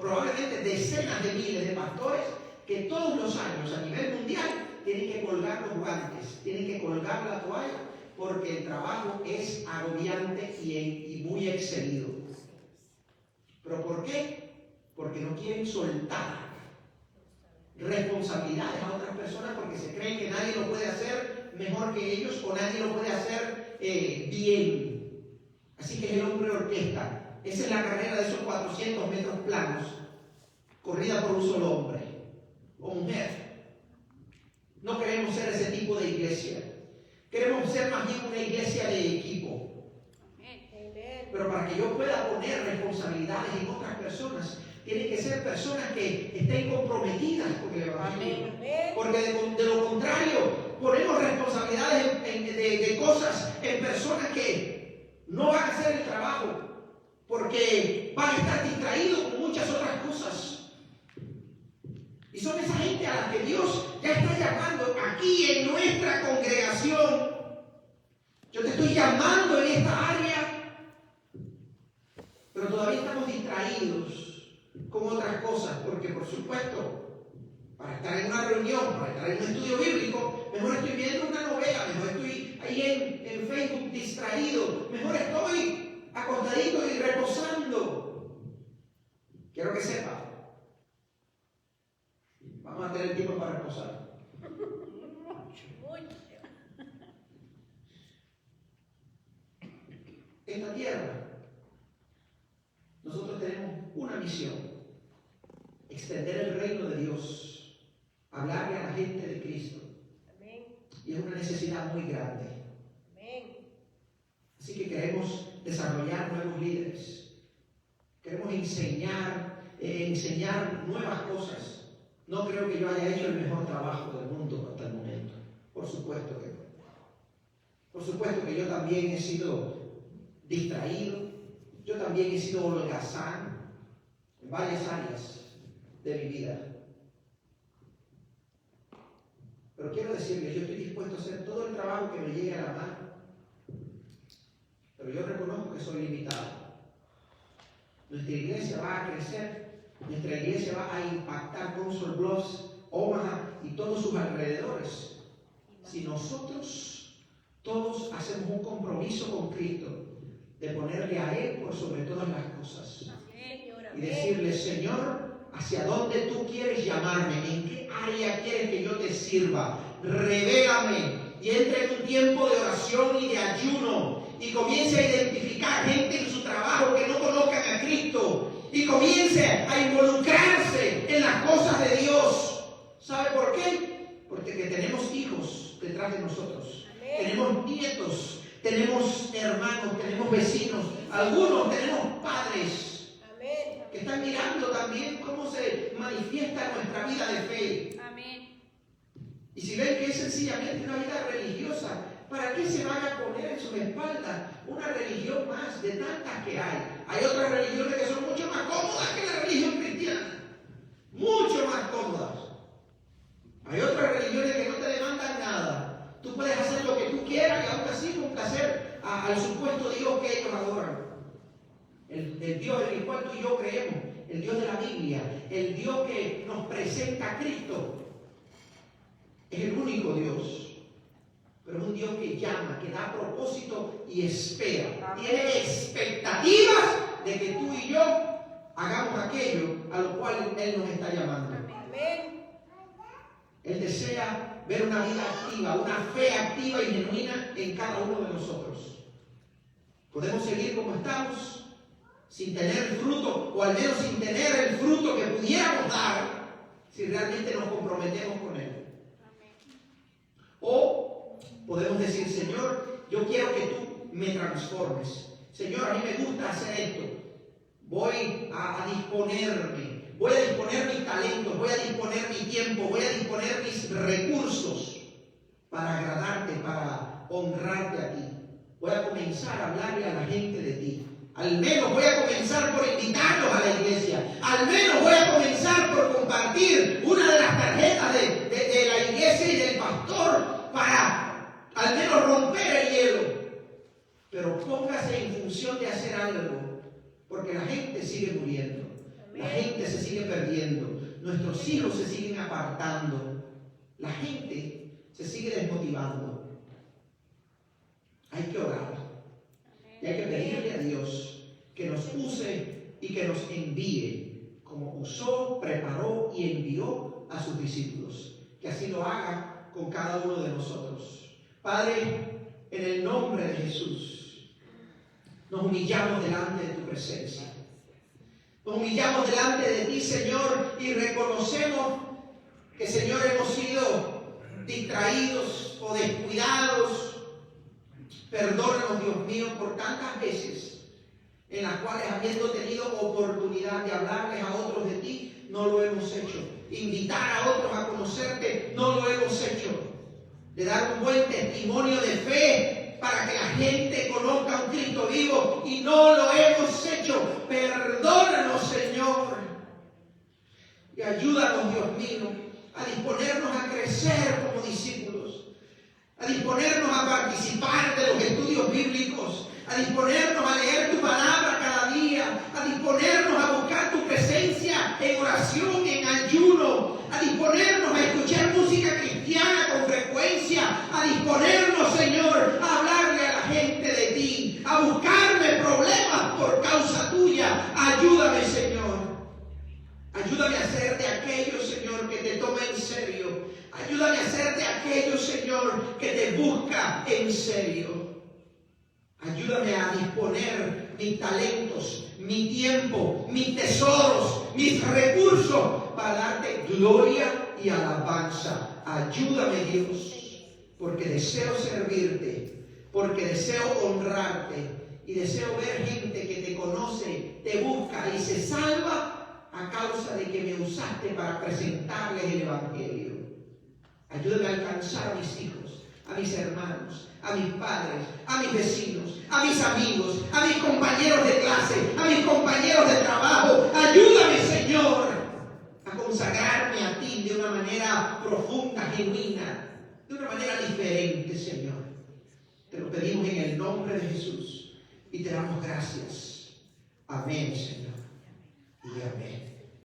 probablemente decenas de miles de pastores que todos los años a nivel mundial tienen que colgar los guantes, tienen que colgar la toalla, porque el trabajo es agobiante y muy excedido. ¿Pero por qué? Porque no quieren soltar responsabilidades a otras personas porque se creen que nadie lo puede hacer mejor que ellos o nadie lo puede hacer bien. Así que es el hombre orquesta. Esa es la carrera de esos 400 metros planos, corrida por un solo hombre o mujer. No queremos ser ese tipo de iglesia. Queremos ser más bien una iglesia de equipo. Pero para que yo pueda poner responsabilidades en otras personas, tienen que ser personas que estén comprometidas con el Evangelio. Porque de lo contrario, ponemos responsabilidades de cosas en personas que no van a hacer el trabajo, porque van a estar distraídos con muchas otras cosas. Y son esa gente a la que Dios ya está llamando aquí en nuestra congregación. Yo te estoy llamando en esta área, pero todavía estamos distraídos con otras cosas, porque por supuesto, para estar en una reunión, para estar en un estudio bíblico, mejor estoy viendo una novela, mejor estoy ahí en Facebook distraído, mejor estoy acostadito y reposando. Quiero que sepa, vamos a tener tiempo para reposar. Esta tierra, nosotros tenemos una misión: extender el reino de Dios, hablarle a la gente de Cristo. Amén. Y es una necesidad muy grande. Amén. Así que queremos desarrollar nuevos líderes, queremos enseñar nuevas cosas. No creo que yo haya hecho el mejor trabajo del mundo hasta el momento, por supuesto que no. Por supuesto que yo también he sido distraído, yo también he sido holgazán en varias áreas de mi vida. Pero quiero decirles, yo estoy dispuesto a hacer todo el trabajo que me llegue a la mano, pero yo reconozco que soy limitado. Nuestra iglesia va a crecer, nuestra iglesia va a impactar Council Bluffs, Omaha y todos sus alrededores si nosotros todos hacemos un compromiso con Cristo de ponerle a Él por sobre todas las cosas y decirle: Señor, ¿hacia dónde tú quieres llamarme? ¿En qué área quieres que yo te sirva? Revélame. Y entre en un tiempo de oración y de ayuno y comience a identificar gente en su trabajo que no conozcan a Cristo y comience a involucrarse en las cosas de Dios. ¿Sabe por qué? Porque tenemos hijos detrás de nosotros. Amén. Tenemos nietos, tenemos hermanos, tenemos vecinos, algunos tenemos padres. Amén. Que están mirando también cómo se manifiesta nuestra vida de fe. Amén. Y si ven que es sencillamente una vida religiosa, ¿para qué se van a poner en sus espaldas una religión más de tantas que hay? Hay otras religiones que son mucho más cómodas que la religión cristiana. Mucho más cómodas. Hay otras religiones que no te demandan nada. Tú puedes hacer lo que tú quieras y aún así complacer al supuesto Dios que ellos adoran. El Dios en el cual tú y yo creemos, el Dios de la Biblia, el Dios que nos presenta a Cristo, es el único Dios. Pero es un Dios que llama, que da propósito y espera. Amén. Tiene expectativas de que tú y yo hagamos aquello a lo cual Él nos está llamando. Amén. Él desea ver una vida activa, una fe activa y genuina en cada uno de nosotros. Podemos seguir como estamos, sin tener fruto, o al menos sin tener el fruto que pudiéramos dar, si realmente nos comprometemos con Él. O podemos decir: Señor, yo quiero que tú me transformes. Señor, a mí me gusta hacer esto. Voy a disponerme. Voy a disponer mis talentos. Voy a disponer mi tiempo. Voy a disponer mis recursos para agradarte, para honrarte a ti. Voy a comenzar a hablarle a la gente de ti. Al menos voy a comenzar por invitarlos a la iglesia. Al menos voy a comenzar por compartir una de las tarjetas de la iglesia y del pastor para al menos romper el hielo. Pero póngase en función de hacer algo, porque la gente sigue muriendo. La gente se sigue perdiendo. Nuestros hijos se siguen apartando. La gente se sigue desmotivando. Hay que orar. Y hay que pedirle a Dios que nos use y que nos envíe, como usó, preparó y envió a sus discípulos. Que así lo haga con cada uno de nosotros. Padre, en el nombre de Jesús, nos humillamos delante de tu presencia. Nos humillamos delante de ti, Señor, y reconocemos que, Señor, hemos sido distraídos o descuidados. Perdónanos, Dios mío, por tantas veces en las cuales, habiendo tenido oportunidad de hablarles a otros de ti, no lo hemos hecho. Invitar a otros a conocerte, no lo hemos hecho. De dar un buen testimonio de fe para que la gente conozca a un Cristo vivo, y no lo hemos hecho. Perdónanos, Señor. Y ayúdanos, Dios mío, a disponernos a crecer como discípulos, a disponernos a participar de los estudios bíblicos, a disponernos a leer tu palabra cada día, a disponernos a buscar tu presencia en oración, en ayuno, a disponernos a escuchar música cristiana con frecuencia, a disponernos, Señor, a hablarle a la gente de ti, a buscarle problemas por causa tuya. Ayúdame, Señor. Ayúdame a ser de aquellos, Señor, que te toma en serio. Ayúdame a ser de aquellos, Señor, que te busca en serio. Ayúdame a disponer mis talentos, mi tiempo, mis tesoros, mis recursos para darte gloria y alabanza. Ayúdame, Dios, porque deseo servirte, porque deseo honrarte y deseo ver gente que te conoce, te busca y se salva a causa de que me usaste para presentarles el Evangelio. Ayúdame a alcanzar a mis hijos, a mis hermanos, a mis padres, a mis vecinos, a mis amigos, a mis compañeros de clase, a mis compañeros de trabajo. Ayúdame, Señor, a consagrarme a ti de una manera profunda, genuina, de una manera diferente, Señor. Te lo pedimos en el nombre de Jesús y te damos gracias. Amén, Señor.